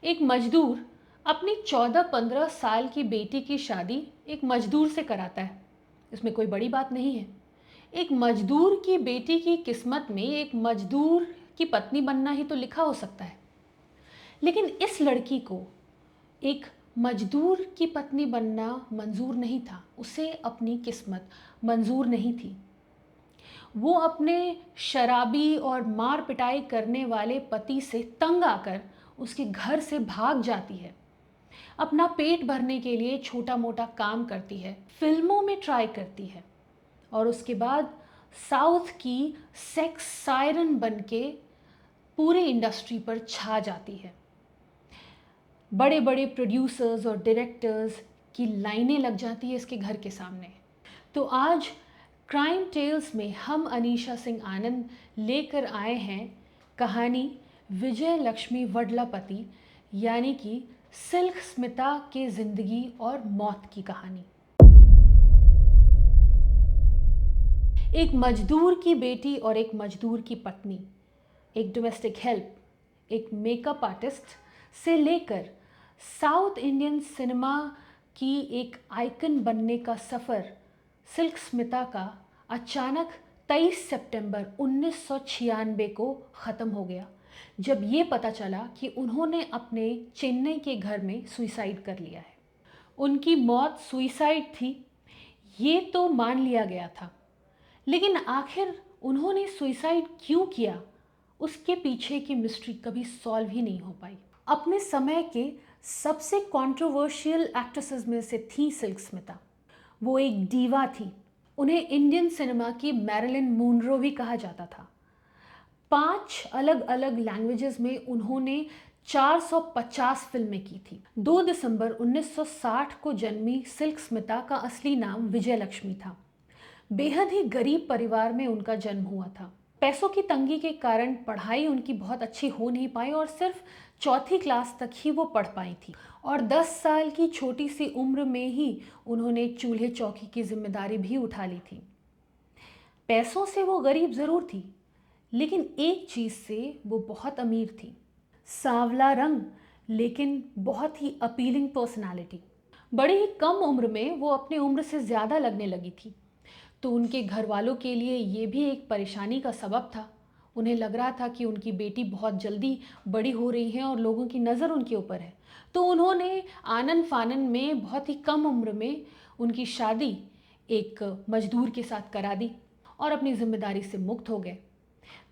एक मजदूर अपनी 14-15 साल की बेटी की शादी एक मजदूर से कराता है। इसमें कोई बड़ी बात नहीं है। एक मजदूर की बेटी की किस्मत में एक मजदूर की पत्नी बनना ही तो लिखा हो सकता है। लेकिन इस लड़की को एक मजदूर की पत्नी बनना मंजूर नहीं था। उसे अपनी किस्मत मंजूर नहीं थी। वो अपने शराबी और मार पिटाई करने वाले पति से तंग आकर उसके घर से भाग जाती है। अपना पेट भरने के लिए छोटा मोटा काम करती है, फिल्मों में ट्राई करती है और उसके बाद साउथ की सेक्स सायरन बनके पूरी इंडस्ट्री पर छा जाती है। बड़े बड़े प्रोड्यूसर्स और डायरेक्टर्स की लाइनें लग जाती है इसके घर के सामने। तो आज क्राइम टेल्स में हम अनीशा सिंह आनंद लेकर आए हैं कहानी विजय लक्ष्मी वडलापति यानी कि सिल्क स्मिता के ज़िंदगी और मौत की कहानी। एक मजदूर की बेटी और एक मजदूर की पत्नी, एक डोमेस्टिक हेल्प, एक मेकअप आर्टिस्ट से लेकर साउथ इंडियन सिनेमा की एक आइकन बनने का सफ़र सिल्क स्मिता का अचानक 23 सितंबर 1996 को ख़त्म हो गया, जब ये पता चला कि उन्होंने अपने चेन्नई के घर में सुसाइड कर लिया है। उनकी मौत सुसाइड थी ये तो मान लिया गया था, लेकिन आखिर उन्होंने सुसाइड क्यों किया, उसके पीछे की मिस्ट्री कभी सॉल्व ही नहीं हो पाई। अपने समय के सबसे कंट्रोवर्शियल एक्ट्रेसेस में से थी सिल्क स्मिता। वो एक डीवा थी। उन्हें इंडियन सिनेमा की मैरिलिन मोनरो भी कहा जाता था। 5 अलग अलग लैंग्वेजेस में उन्होंने 450 फिल्में की थी। 2 दिसंबर 1960 को जन्मी सिल्क स्मिता का असली नाम विजय लक्ष्मी था। बेहद ही गरीब परिवार में उनका जन्म हुआ था। पैसों की तंगी के कारण पढ़ाई उनकी बहुत अच्छी हो नहीं पाई और सिर्फ चौथी क्लास तक ही वो पढ़ पाई थी और 10 साल की छोटी सी उम्र में ही उन्होंने चूल्हे चौकी की जिम्मेदारी भी उठा ली थी। पैसों से वो गरीब ज़रूर थी, लेकिन एक चीज़ से वो बहुत अमीर थी, सांवला रंग, लेकिन बहुत ही अपीलिंग पर्सनालिटी। बड़ी ही कम उम्र में वो अपनी उम्र से ज़्यादा लगने लगी थी, तो उनके घर वालों के लिए ये भी एक परेशानी का सबब था। उन्हें लग रहा था कि उनकी बेटी बहुत जल्दी बड़ी हो रही है और लोगों की नज़र उनके ऊपर है, तो उन्होंने आनन फानन में बहुत ही कम उम्र में उनकी शादी एक मजदूर के साथ करा दी और अपनी जिम्मेदारी से मुक्त हो गए।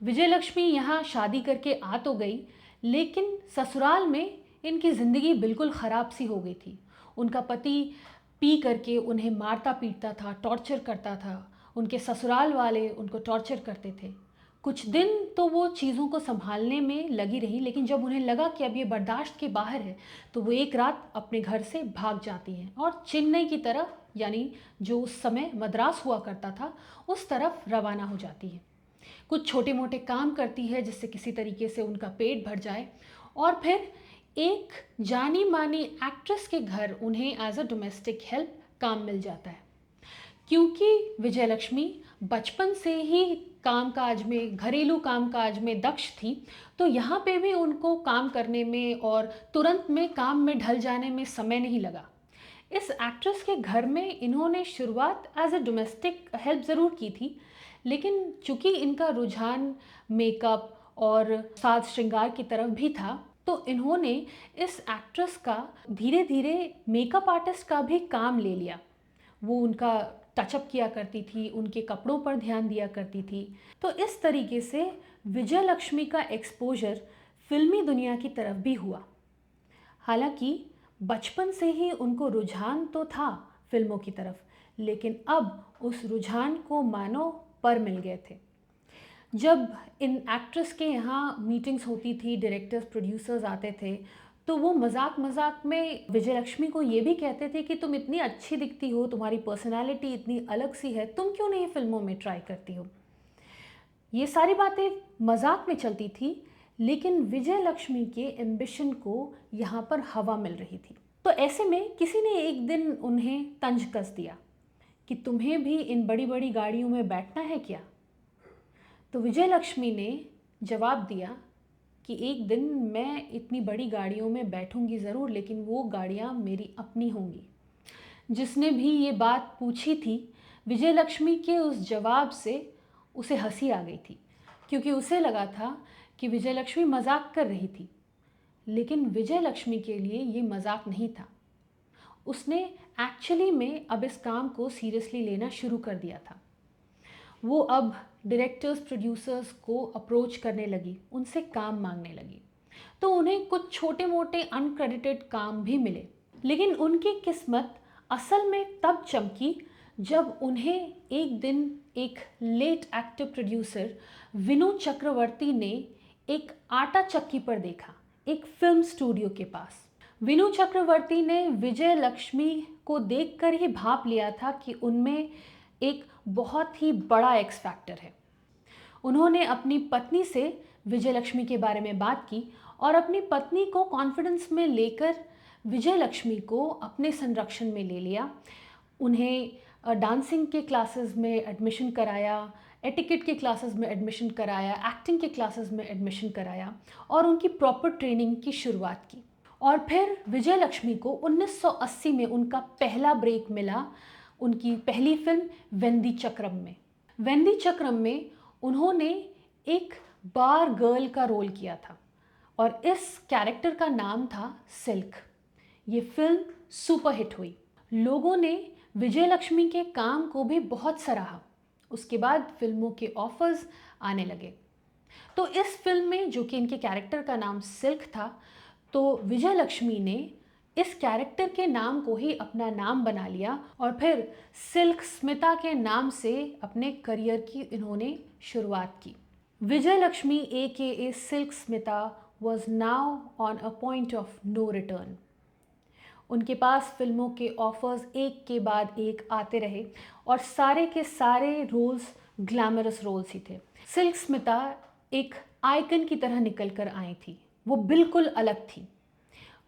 विजय लक्ष्मी यहाँ शादी करके आ तो गई, लेकिन ससुराल में इनकी ज़िंदगी बिल्कुल ख़राब सी हो गई थी। उनका पति पी करके उन्हें मारता पीटता था, टॉर्चर करता था। उनके ससुराल वाले उनको टॉर्चर करते थे। कुछ दिन तो वो चीज़ों को संभालने में लगी रही, लेकिन जब उन्हें लगा कि अब ये बर्दाश्त के बाहर है, तो वो एक रात अपने घर से भाग जाती हैं और चेन्नई की तरफ, यानी जो उस समय मद्रास हुआ करता था, उस तरफ रवाना हो जाती हैं। कुछ छोटे मोटे काम करती है जिससे किसी तरीके से उनका पेट भर जाए और फिर एक जानी मानी एक्ट्रेस के घर उन्हें एज अ डोमेस्टिक हेल्प काम मिल जाता है। क्योंकि विजय लक्ष्मी बचपन से ही कामकाज में, घरेलू कामकाज में दक्ष थी, तो यहाँ पे भी उनको काम करने में और तुरंत में काम में ढल जाने में समय नहीं लगा। इस एक्ट्रेस के घर में इन्होंने शुरुआत एज अ डोमेस्टिक हेल्प ज़रूर की थी, लेकिन चूंकि इनका रुझान मेकअप और साज श्रृंगार की तरफ भी था, तो इन्होंने इस एक्ट्रेस का धीरे धीरे मेकअप आर्टिस्ट का भी काम ले लिया। वो उनका टचअप किया करती थी, उनके कपड़ों पर ध्यान दिया करती थी। तो इस तरीके से विजय लक्ष्मी का एक्सपोजर फिल्मी दुनिया की तरफ भी हुआ। हालांकि बचपन से ही उनको रुझान तो था फिल्मों की तरफ, लेकिन अब उस रुझान को मानो पर मिल गए थे। जब इन एक्ट्रेस के यहाँ मीटिंग्स होती थी, डायरेक्टर्स प्रोड्यूसर्स आते थे, तो वो मजाक मजाक में विजय लक्ष्मी को ये भी कहते थे कि तुम इतनी अच्छी दिखती हो, तुम्हारी पर्सनालिटी इतनी अलग सी है, तुम क्यों नहीं फिल्मों में ट्राई करती हो। ये सारी बातें मजाक में चलती थी, लेकिन विजय लक्ष्मी के एम्बिशन को यहाँ पर हवा मिल रही थी। तो ऐसे में किसी ने एक दिन उन्हें तंज कस दिया कि तुम्हें भी इन बड़ी बड़ी गाड़ियों में बैठना है क्या। तो विजय लक्ष्मी ने जवाब दिया कि एक दिन मैं इतनी बड़ी गाड़ियों में बैठूंगी ज़रूर, लेकिन वो गाड़ियाँ मेरी अपनी होंगी। जिसने भी ये बात पूछी थी, विजयलक्ष्मी के उस जवाब से उसे हंसी आ गई थी, क्योंकि उसे लगा था कि विजयलक्ष्मी मजाक कर रही थी। लेकिन विजयलक्ष्मी के लिए ये मजाक नहीं था। उसने एक्चुअली में अब इस काम को सीरियसली लेना शुरू कर दिया था। वो अब डायरेक्टर्स प्रोड्यूसर्स को अप्रोच करने लगी, उनसे काम मांगने लगी। तो उन्हें कुछ छोटे मोटे अनक्रेडिटेड काम भी मिले। लेकिन उनकी किस्मत असल में तब चमकी जब उन्हें एक दिन एक लेट एक्टर प्रोड्यूसर विनु चक्रवर्ती ने एक आटा चक्की पर देखा, एक फिल्म स्टूडियो के पास। विनु चक्रवर्ती ने विजय लक्ष्मी को देखकर ही भाप लिया था कि उनमें एक बहुत ही बड़ा एक्स फैक्टर है। उन्होंने अपनी पत्नी से विजयलक्ष्मी के बारे में बात की और अपनी पत्नी को कॉन्फिडेंस में लेकर विजयलक्ष्मी को अपने संरक्षण में ले लिया। उन्हें डांसिंग के क्लासेस में एडमिशन कराया, एटिकेट के क्लासेस में एडमिशन कराया, एक्टिंग के क्लासेस में एडमिशन कराया और उनकी प्रॉपर ट्रेनिंग की शुरुआत की। और फिर विजयलक्ष्मी को 1980 में उनका पहला ब्रेक मिला, उनकी पहली फिल्म वेंदी चक्रम में। वेंदी चक्रम में उन्होंने एक बार गर्ल का रोल किया था और इस कैरेक्टर का नाम था सिल्क। ये फिल्म सुपरहिट हुई। लोगों ने विजयलक्ष्मी के काम को भी बहुत सराहा। उसके बाद फिल्मों के ऑफर्स आने लगे। तो इस फिल्म में, जो कि इनके कैरेक्टर का नाम सिल्क था, तो विजयलक्ष्मी ने इस कैरेक्टर के नाम को ही अपना नाम बना लिया और फिर सिल्क स्मिता के नाम से अपने करियर की इन्होंने शुरुआत की। Vijayalakshmi AKA Silk Smitha was now on a point of no return. उनके पास फिल्मों के ऑफर्स एक के बाद एक आते रहे और सारे के सारे रोल्स ग्लैमरस रोल्स ही थे। सिल्क स्मिता एक आइकन की तरह निकल कर आई थी। वो बिल्कुल अलग थी।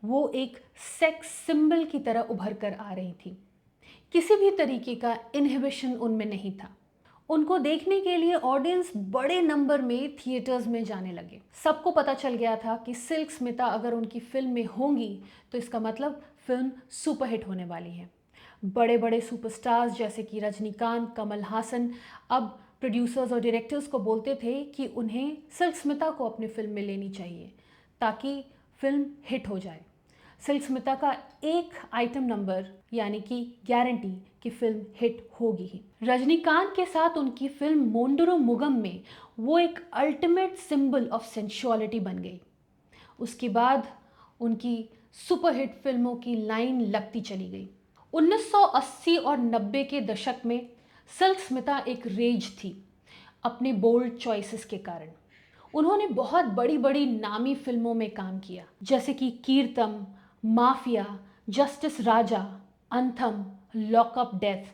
वो एक सेक्स सिंबल की तरह उभर कर आ रही थी। किसी भी तरीके का इनहिबिशन उनमें नहीं था। उनको देखने के लिए ऑडियंस बड़े नंबर में थिएटर्स में जाने लगे। सबको पता चल गया था कि सिल्क स्मिता अगर उनकी फिल्म में होंगी तो इसका मतलब फिल्म सुपरहिट होने वाली है। बड़े बड़े सुपरस्टार्स जैसे कि रजनीकांत, कमल हासन अब प्रोड्यूसर्स और डायरेक्टर्स को बोलते थे कि उन्हें सिल्क स्मिता को अपनी फिल्म में लेनी चाहिए ताकि फिल्म हिट हो जाए। सिल्क स्मिता का एक आइटम नंबर यानी कि गारंटी कि फिल्म हिट होगी ही। रजनीकांत के साथ उनकी फिल्म मोंडरो मुगम में वो एक अल्टीमेट सिंबल ऑफ सेंशुअलिटी बन गई। उसके बाद उनकी सुपरहिट फिल्मों की लाइन लगती चली गई। 1980 और 90 के दशक में सिल्क स्मिता एक रेज थी अपने बोल्ड चॉइसेस के कारण। उन्होंने बहुत बड़ी बड़ी नामी फिल्मों में काम किया, जैसे कि कीर्तम, Mafia, Justice Raja, Antham, Lockup Death,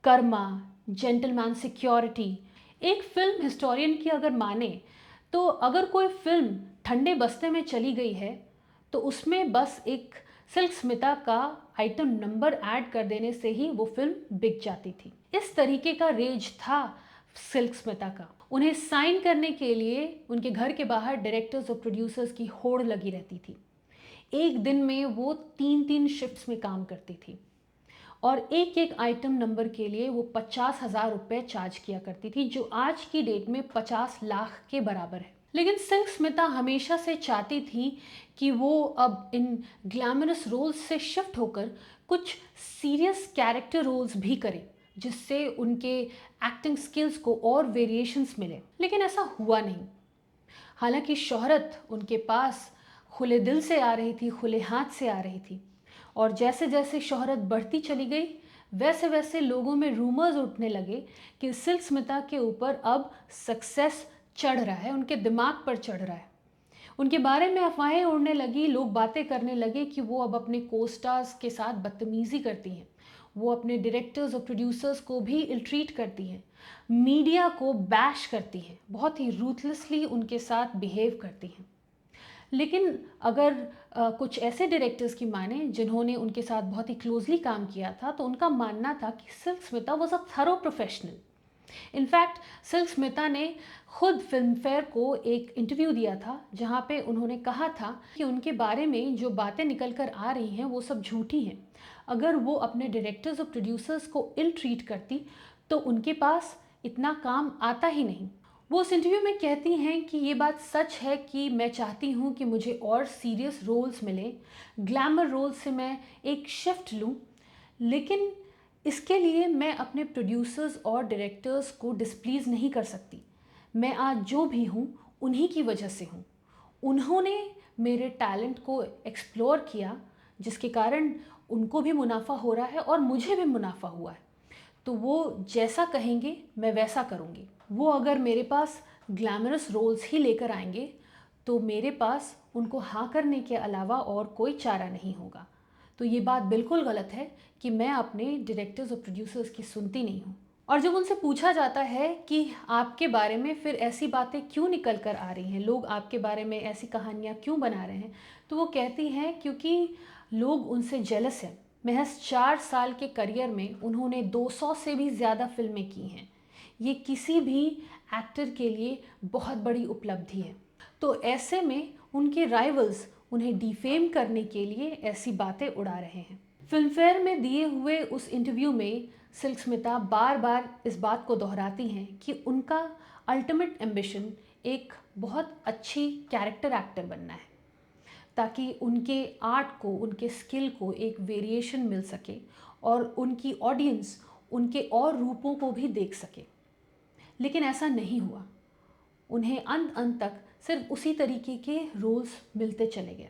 Karma, Gentleman Security. एक फिल्म हिस्टोरियन की अगर माने तो अगर कोई फिल्म ठंडे बस्ते में चली गई है तो उसमें बस एक सिल्क स्मिता का आइटम नंबर ऐड कर देने से ही वो फिल्म बिक जाती थी। इस तरीके का रेज था सिल्क स्मिता का। उन्हें साइन करने के लिए उनके घर के बाहर डायरेक्टर्स और प्रोड्यूसर्स की होड़ लगी रहती थी। एक दिन में वो 3-3 शिफ्ट्स में काम करती थी और एक एक आइटम नंबर के लिए वो 50,000 रुपये चार्ज किया करती थी, जो आज की डेट में 50 लाख के बराबर है। लेकिन सिल्क स्मिता हमेशा से चाहती थी कि वो अब इन ग्लैमरस रोल्स से शिफ्ट होकर कुछ सीरियस कैरेक्टर रोल्स भी करें, जिससे उनके एक्टिंग स्किल्स को और वेरिएशंस मिले। लेकिन ऐसा हुआ नहीं। हालांकि शोहरत उनके पास खुले दिल से आ रही थी, खुले हाथ से आ रही थी, और जैसे जैसे शोहरत बढ़ती चली गई वैसे वैसे लोगों में रूमर्स उठने लगे कि सिल्क स्मिता के ऊपर अब सक्सेस चढ़ रहा है, उनके दिमाग पर चढ़ रहा है। उनके बारे में अफवाहें उड़ने लगी, लोग बातें करने लगे कि वो अब अपने कोस्टार्स के साथ बदतमीज़ी करती हैं, वो अपने डायरेक्टर्स और प्रोड्यूसर्स को भी इल ट्रीट करती हैं, मीडिया को बैश करती हैं, बहुत ही रूथलेसली उनके साथ बिहेव करती हैं। लेकिन अगर कुछ ऐसे डायरेक्टर्स की माने जिन्होंने उनके साथ बहुत ही क्लोजली काम किया था, तो उनका मानना था कि silk Smitha was a thorough professional. In fact silk Smita ने खुद फिल्म फेयर को एक इंटरव्यू दिया था जहाँ पे उन्होंने कहा था कि उनके बारे में जो बातें निकल कर आ रही हैं वो सब झूठी हैं। अगर वो अपने डायरेक्टर्स और प्रोड्यूसर्स को इल ट्रीट करती तो उनके पास इतना काम आता ही नहीं। वो उस इंटरव्यू में कहती हैं कि ये बात सच है कि मैं चाहती हूँ कि मुझे और सीरियस रोल्स मिले, ग्लैमर रोल से मैं एक शिफ्ट लूँ, लेकिन इसके लिए मैं अपने प्रोड्यूसर्स और डायरेक्टर्स को डिसप्लीज़ नहीं कर सकती। मैं आज जो भी हूँ उन्हीं की वजह से हूँ। उन्होंने मेरे टैलेंट को एक्सप्लोर किया जिसके कारण उनको भी मुनाफा हो रहा है और मुझे भी मुनाफा हुआ है। तो वो जैसा कहेंगे मैं वैसा करूँगी। वो अगर मेरे पास ग्लैमरस रोल्स ही लेकर आएंगे तो मेरे पास उनको हाँ करने के अलावा और कोई चारा नहीं होगा। तो ये बात बिल्कुल गलत है कि मैं अपने डायरेक्टर्स और प्रोड्यूसर्स की सुनती नहीं हूँ। और जब उनसे पूछा जाता है कि आपके बारे में फिर ऐसी बातें क्यों निकल कर आ रही हैं, लोग आपके बारे में ऐसी कहानियाँ क्यों बना रहे हैं, तो वो कहती हैं क्योंकि लोग उनसे जेलस हैं। महज 4 साल के करियर में उन्होंने 200 से भी ज़्यादा फिल्में की हैं। ये किसी भी एक्टर के लिए बहुत बड़ी उपलब्धि है। तो ऐसे में उनके राइवल्स उन्हें डिफेम करने के लिए ऐसी बातें उड़ा रहे हैं। फिल्म फेयर में दिए हुए उस इंटरव्यू में सिल्क स्मिता बार बार इस बात को दोहराती हैं कि उनका अल्टीमेट एम्बिशन एक बहुत अच्छी कैरेक्टर एक्टर बनना है, ताकि उनके आर्ट को, उनके स्किल को एक वेरिएशन मिल सके और उनकी ऑडियंस उनके और रूपों को भी देख सके। लेकिन ऐसा नहीं हुआ। उन्हें अंत अंत तक सिर्फ उसी तरीके के रोल्स मिलते चले गए।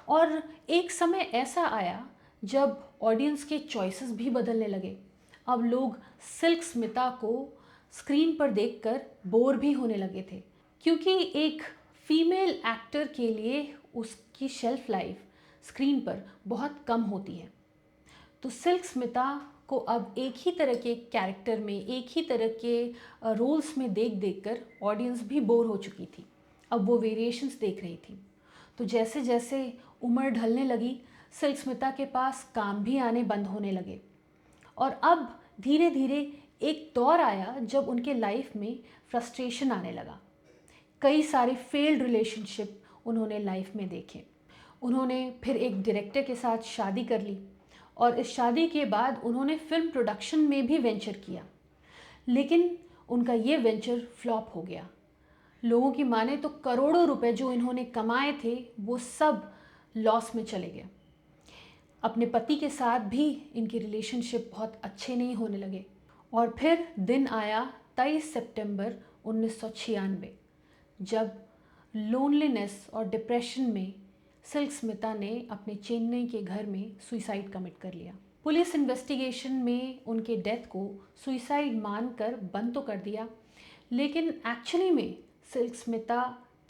और एक समय ऐसा आया जब ऑडियंस के चॉइसेस भी बदलने लगे। अब लोग सिल्क स्मिता को स्क्रीन पर देखकर बोर भी होने लगे थे, क्योंकि एक फीमेल एक्टर के लिए उसकी शेल्फ लाइफ स्क्रीन पर बहुत कम होती है। तो सिल्क स्मिता को अब एक ही तरह के कैरेक्टर में, एक ही तरह के रोल्स में देख देख कर ऑडियंस भी बोर हो चुकी थी। अब वो वेरिएशंस देख रही थी। तो जैसे जैसे उम्र ढलने लगी, सिल्क स्मिता के पास काम भी आने बंद होने लगे। और अब धीरे धीरे एक दौर आया जब उनके लाइफ में फ्रस्ट्रेशन आने लगा। कई सारे फेल्ड रिलेशनशिप उन्होंने लाइफ में देखे। उन्होंने फिर एक डायरेक्टर के साथ शादी कर ली और इस शादी के बाद उन्होंने फिल्म प्रोडक्शन में भी वेंचर किया, लेकिन उनका ये वेंचर फ्लॉप हो गया। लोगों की माने तो करोड़ों रुपए जो इन्होंने कमाए थे वो सब लॉस में चले गए। अपने पति के साथ भी इनके रिलेशनशिप बहुत अच्छे नहीं होने लगे। और फिर दिन आया 23 सितंबर 1996, जब लोनलीनेस और डिप्रेशन में सिल्क स्मिता ने अपने चेन्नई के घर में सुसाइड कमिट कर लिया। पुलिस इन्वेस्टिगेशन में उनके डेथ को सुसाइड मानकर बंद तो कर दिया, लेकिन एक्चुअली में सिल्क स्मिता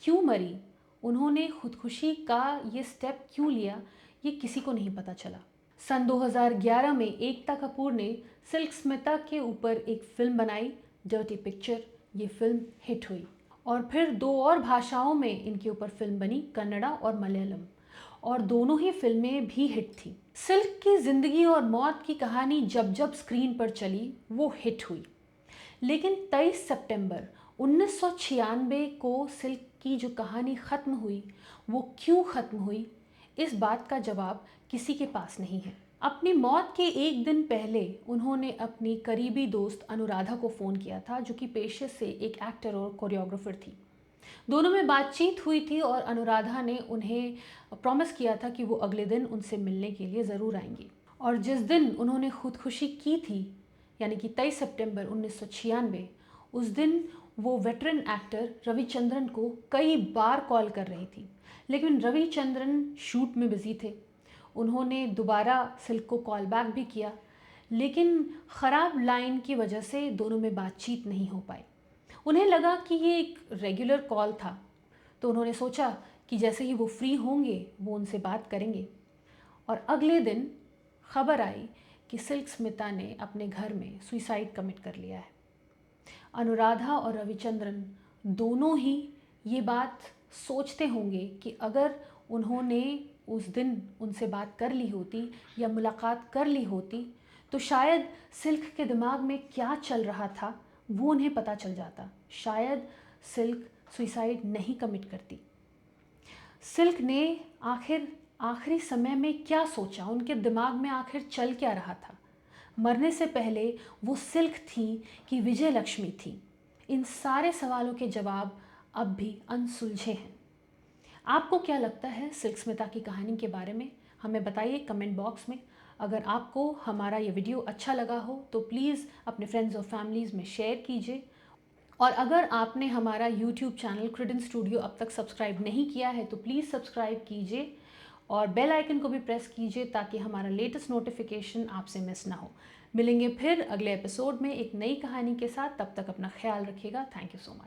क्यों मरी, उन्होंने खुदकुशी का ये स्टेप क्यों लिया, ये किसी को नहीं पता चला। सन 2011 में एकता कपूर ने सिल्क स्मिता के ऊपर एक फिल्म बनाई, डर्टी पिक्चर। ये फिल्म हिट हुई और फिर 2 और भाषाओं में इनके ऊपर फिल्म बनी, कन्नड़ा और मलयालम, और दोनों ही फिल्में भी हिट थी। सिल्क की ज़िंदगी और मौत की कहानी जब जब स्क्रीन पर चली वो हिट हुई। लेकिन 23 सितंबर 1996 को सिल्क की जो कहानी ख़त्म हुई, वो क्यों ख़त्म हुई, इस बात का जवाब किसी के पास नहीं है। अपनी मौत के एक दिन पहले उन्होंने अपनी करीबी दोस्त अनुराधा को फ़ोन किया था, जो कि पेशे से एक एक्टर और कोरियोग्राफर थी। दोनों में बातचीत हुई थी और अनुराधा ने उन्हें प्रॉमिस किया था कि वो अगले दिन उनसे मिलने के लिए ज़रूर आएंगी। और जिस दिन उन्होंने खुदकुशी की थी, यानी कि 23 सितंबर 1996, उस दिन वो वेटरन एक्टर रविचंद्रन को कई बार कॉल कर रही थी, लेकिन रविचंद्रन शूट में बिज़ी थे। उन्होंने दोबारा सिल्क को कॉल बैक भी किया, लेकिन ख़राब लाइन की वजह से दोनों में बातचीत नहीं हो पाई। उन्हें लगा कि ये एक रेगुलर कॉल था, तो उन्होंने सोचा कि जैसे ही वो फ्री होंगे वो उनसे बात करेंगे। और अगले दिन खबर आई कि सिल्क स्मिता ने अपने घर में सुसाइड कमिट कर लिया है। अनुराधा और रविचंद्रन दोनों ही ये बात सोचते होंगे कि अगर उन्होंने उस दिन उनसे बात कर ली होती या मुलाकात कर ली होती, तो शायद सिल्क के दिमाग में क्या चल रहा था वो उन्हें पता चल जाता, शायद सिल्क सुसाइड नहीं कमिट करती। सिल्क ने आखिरी समय में क्या सोचा, उनके दिमाग में आखिर चल क्या रहा था? मरने से पहले वो सिल्क थी कि विजय लक्ष्मी थी? इन सारे सवालों के जवाब अब भी अनसुलझे हैं। आपको क्या लगता है सिल्क स्मिता की कहानी के बारे में? हमें बताइए कमेंट बॉक्स में। अगर आपको हमारा ये वीडियो अच्छा लगा हो तो प्लीज़ अपने फ्रेंड्स और फैमिलीज़ में शेयर कीजिए। और अगर आपने हमारा यूट्यूब चैनल क्रिडेंस स्टूडियो अब तक सब्सक्राइब नहीं किया है तो प्लीज़ सब्सक्राइब कीजिए और बेल आइकन को भी प्रेस कीजिए ताकि हमारा लेटेस्ट नोटिफिकेशन आपसे मिस ना हो। मिलेंगे फिर अगले एपिसोड में एक नई कहानी के साथ। तब तक अपना ख्याल रखिएगा। Thank you so much.